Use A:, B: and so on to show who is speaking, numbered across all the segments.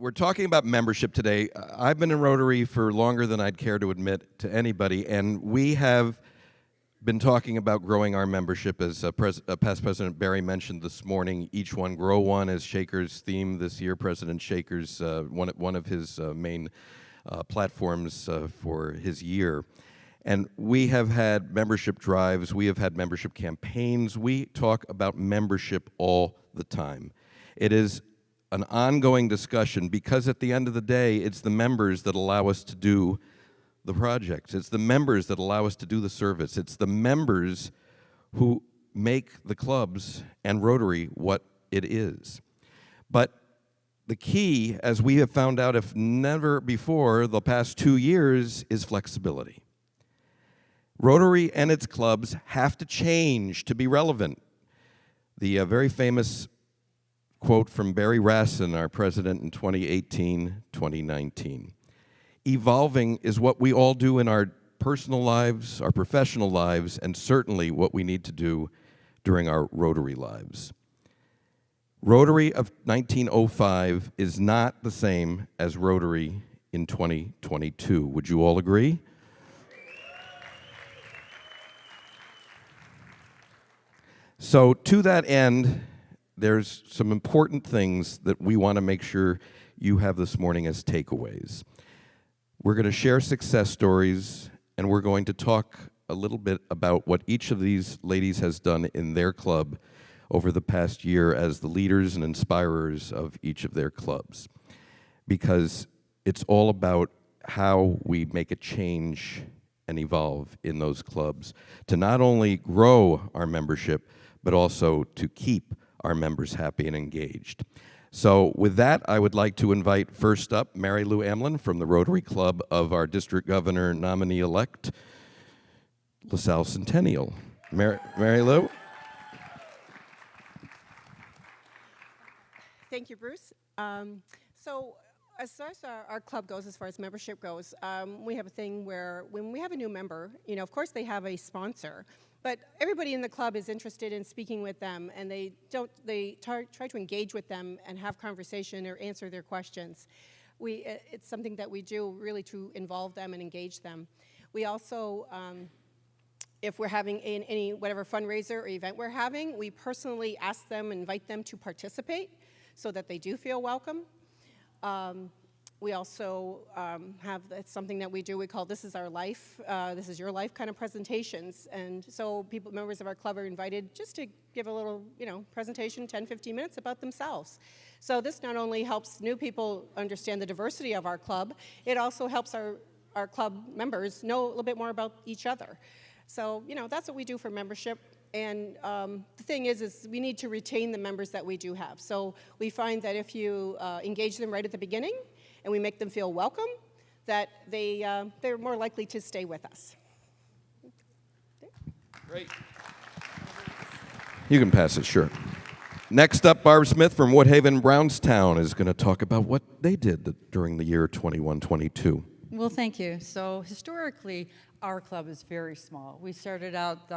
A: We're talking about membership today. I've been in Rotary for longer than I'd care to admit to anybody, and we have been talking about growing our membership, as past President Barry mentioned this morning. Each one grow one is Shaker's theme this year. President Shaker's one of his main platforms for his year. And we have had membership drives, we have had membership campaigns, we talk about membership all the time. It is an ongoing discussion because at the end of the day, it's the members that allow us to do the projects. It's the members that allow us to do the service. It's the members who make the clubs and Rotary what it is. But the key, as we have found out if never before the past 2 years, is flexibility. Rotary and its clubs have to change to be relevant. The very famous quote from Barry Rassin, our president in 2018-2019. Evolving is what we all do in our personal lives, our professional lives, and certainly what we need to do during our Rotary lives. Rotary of 1905 is not the same as Rotary in 2022. Would you all agree? So to that end, there's some important things that we want to make sure you have this morning as takeaways. We're going to share success stories, and we're going to talk a little bit about what each of these ladies has done in their club over the past year as the leaders and inspirers of each of their clubs. Because it's all about how we make a change and evolve in those clubs to not only grow our membership, but also to keep our members happy and engaged. So with that, I would like to invite first up Mary Lou Amlin from the Rotary Club of our District Governor nominee-elect, LaSalle Centennial. Mary Lou?
B: Thank you, Bruce. So as far as our club goes, as far as membership goes, we have a thing where when we have a new member, of course they have a sponsor, but everybody in the club is interested in speaking with them, and they try to engage with them and have conversation or answer their questions. It's something that we do really to involve them and engage them. We also, if we're having any whatever fundraiser or event we're having, we personally ask them, invite them to participate so that they do feel welcome. We also it's something that we do, we call This Is Our Life, This Is Your Life kind of presentations. And so members of our club are invited just to give a little, presentation, 10, 15 minutes about themselves. So this not only helps new people understand the diversity of our club, it also helps our club members know a little bit more about each other. So, that's what we do for membership. And the thing is we need to retain the members that we do have. So we find that if you engage them right at the beginning, and we make them feel welcome, that they're more likely to stay with us.
A: Great. You can pass it, sure. Next up, Barb Smith from Woodhaven Brownstown is going to talk about what they did during the year 21-22.
C: Well, thank you. So historically, our club is very small. We started out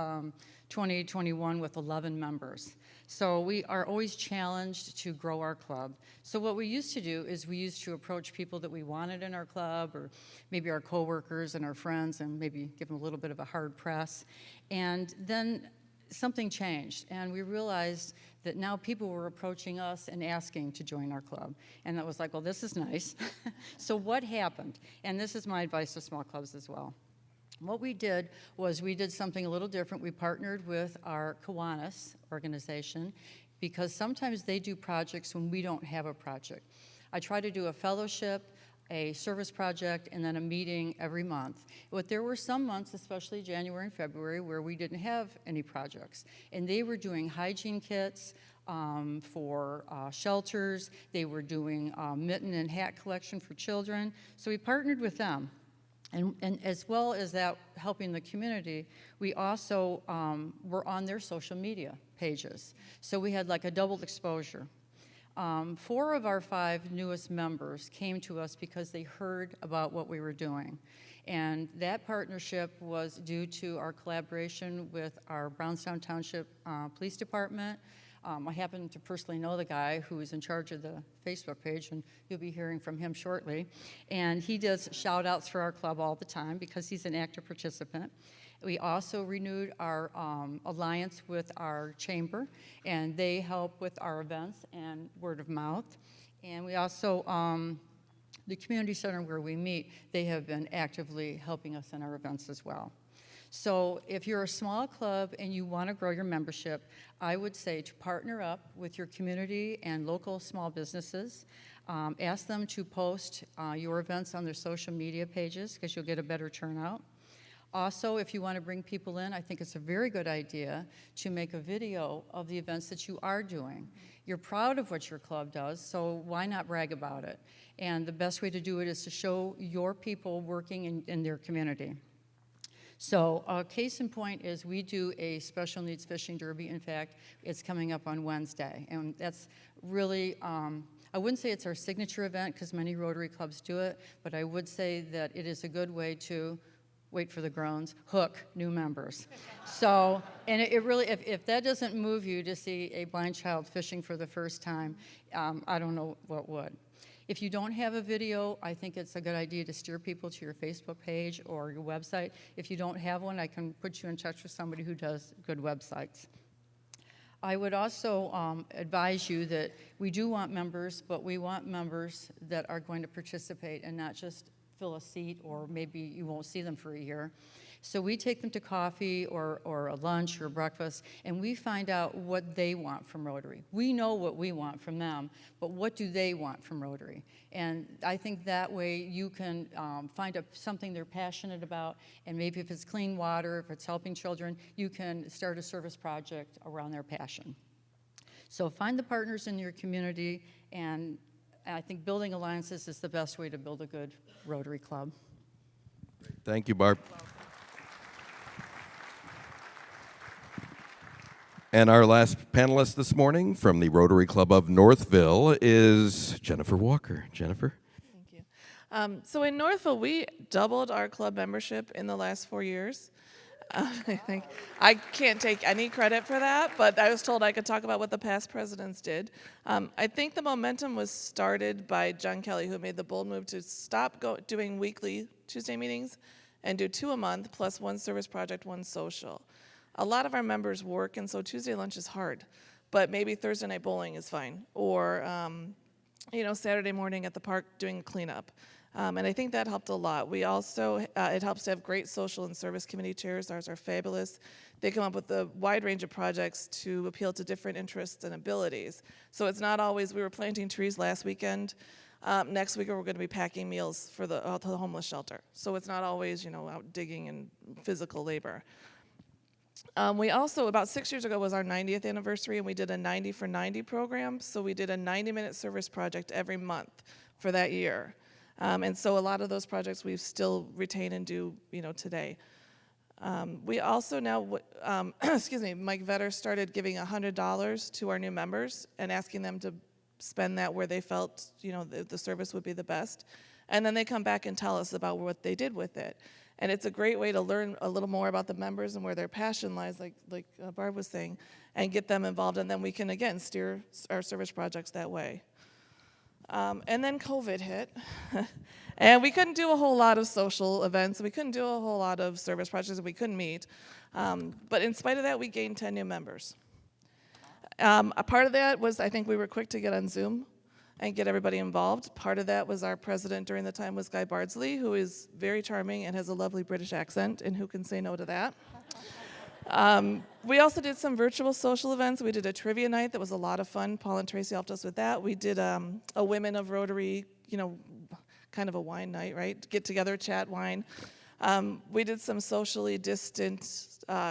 C: 2021 with 11 members. So we are always challenged to grow our club. So what we used to do is we used to approach people that we wanted in our club, or maybe our coworkers and our friends, and maybe give them a little bit of a hard press. And then something changed, and we realized that now people were approaching us and asking to join our club. And that was like, well, this is nice. So what happened? And this is my advice to small clubs as well. What we did was we did something a little different. We partnered with our Kiwanis organization because sometimes they do projects when we don't have a project. I try to do a fellowship, a service project, and then a meeting every month. But there were some months, especially January and February, where we didn't have any projects. And they were doing hygiene kits for shelters. They were doing mitten and hat collection for children. So we partnered with them. And as well as that, helping the community, we also were on their social media pages. So we had like a double exposure. 4 of our 5 newest members came to us because they heard about what we were doing. And that partnership was due to our collaboration with our Brownstown Township Police Department, I happen to personally know the guy who is in charge of the Facebook page, and you'll be hearing from him shortly. And he does shout-outs for our club all the time because he's an active participant. We also renewed our alliance with our chamber, and they help with our events and word of mouth. And we also, the community center where we meet, they have been actively helping us in our events as well. So if you're a small club and you want to grow your membership, I would say to partner up with your community and local small businesses. Ask them to post your events on their social media pages because you'll get a better turnout. Also, if you want to bring people in, I think it's a very good idea to make a video of the events that you are doing. You're proud of what your club does, so why not brag about it? And the best way to do it is to show your people working in their community. So a case in point is we do a special needs fishing derby. In fact, it's coming up on Wednesday. And that's really, I wouldn't say it's our signature event because many Rotary clubs do it, but I would say that it is a good way to, wait for the groans, hook new members. So, and it really, if that doesn't move you to see a blind child fishing for the first time, I don't know what would. If you don't have a video, I think it's a good idea to steer people to your Facebook page or your website. If you don't have one, I can put you in touch with somebody who does good websites. I would also advise you that we do want members, but we want members that are going to participate and not just fill a seat, or maybe you won't see them for a year. So we take them to coffee or a lunch or breakfast, and we find out what they want from Rotary. We know what we want from them, but what do they want from Rotary? And I think that way you can find something they're passionate about, and maybe if it's clean water, if it's helping children, you can start a service project around their passion. So find the partners in your community, and I think building alliances is the best way to build a good Rotary club.
A: Thank you, Barb. And our last panelist this morning from the Rotary Club of Northville is Jennifer Walker. Jennifer?
D: Thank you. So in Northville, we doubled our club membership in the last 4 years. I think I can't take any credit for that, but I was told I could talk about what the past presidents did. I think the momentum was started by John Kelly, who made the bold move to stop doing weekly Tuesday meetings and do 2 a month, plus 1 service project, 1 social. A lot of our members work, and so Tuesday lunch is hard, but maybe Thursday night bowling is fine, or Saturday morning at the park doing cleanup. And I think that helped a lot. We also, it helps to have great social and service committee chairs. Ours are fabulous. They come up with a wide range of projects to appeal to different interests and abilities. So it's not always, we were planting trees last weekend. Next week we're going to be packing meals for the homeless shelter. So it's not always, out digging and physical labor. We also, about 6 years ago was our 90th anniversary, and we did a 90 for 90 program. So we did a 90-minute service project every month for that year. And so a lot of those projects we still retain and do, today. We also now, Mike Vetter started giving $100 to our new members and asking them to spend that where they felt, the service would be the best. And then they come back and tell us about what they did with it. And it's a great way to learn a little more about the members and where their passion lies, like Barb was saying, and get them involved. And then we can, again, steer our service projects that way. And then COVID hit, and we couldn't do a whole lot of social events. We couldn't do a whole lot of service projects, and we couldn't meet. But in spite of that, we gained 10 new members. A part of that was I think we were quick to get on Zoom and get everybody involved. Part of that was our president during the time was Guy Bardsley, who is very charming and has a lovely British accent, and who can say no to that. We also did some virtual social events. We did a trivia night that was a lot of fun. Paul and Tracy helped us with that. We did a Women of Rotary, kind of a wine night, right? Get together, chat, wine. We did some socially distant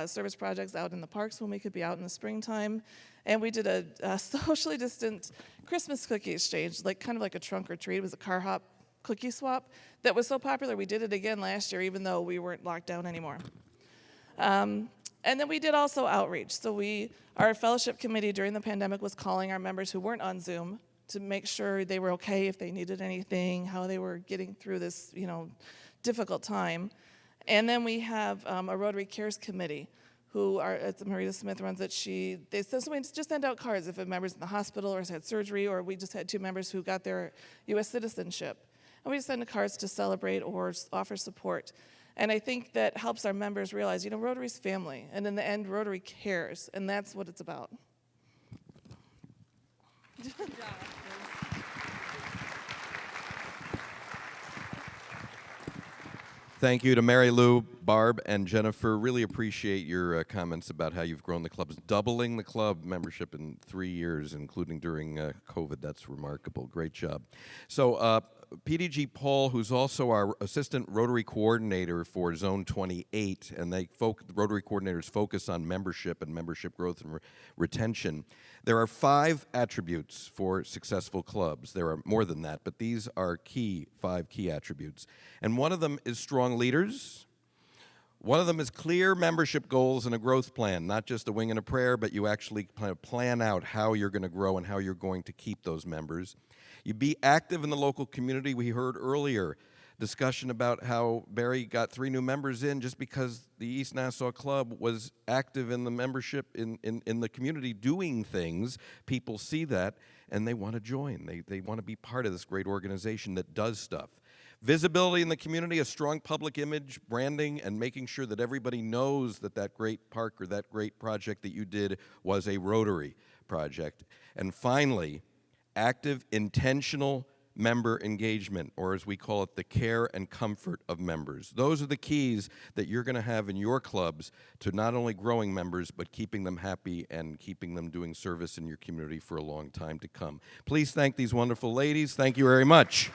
D: service projects out in the parks when we could be out in the springtime. And we did a socially distant Christmas cookie exchange, kind of like a trunk or treat. It was a car hop cookie swap that was so popular we did it again last year, even though we weren't locked down anymore. And then we did also outreach. So our fellowship committee during the pandemic was calling our members who weren't on Zoom to make sure they were okay, if they needed anything, how they were getting through this, difficult time. And then we have a Rotary Cares committee who are, Marita Smith runs it, they said, so we just send out cards if a member's in the hospital or has had surgery, or we just had 2 members who got their U.S. citizenship. And we just send cards to celebrate or offer support. And I think that helps our members realize, Rotary's family, and in the end, Rotary cares, and that's what it's about.
A: Thank you to Mary Lou, Barb, and Jennifer. Really appreciate your comments about how you've grown the club. Doubling the club membership in 3 years, including during COVID. That's remarkable. Great job. So PDG Paul, who's also our Assistant Rotary Coordinator for Zone 28, and Rotary coordinators focus on membership and membership growth and retention. There are 5 attributes for successful clubs. There are more than that, but these are 5 key attributes. And one of them is strong leaders. One of them is clear membership goals and a growth plan, not just a wing and a prayer, but you actually plan out how you're going to grow and how you're going to keep those members. You be active in the local community. We heard earlier discussion about how Barry got 3 new members in just because the East Nassau Club was active in the membership in the community doing things. People see that and they want to join. They want to be part of this great organization that does stuff. Visibility in the community, a strong public image, branding, and making sure that everybody knows that that great park or that great project that you did was a Rotary project. And finally, active, intentional member engagement, or as we call it, the care and comfort of members. Those are the keys that you're going to have in your clubs to not only growing members, but keeping them happy and keeping them doing service in your community for a long time to come. Please thank these wonderful ladies. Thank you very much.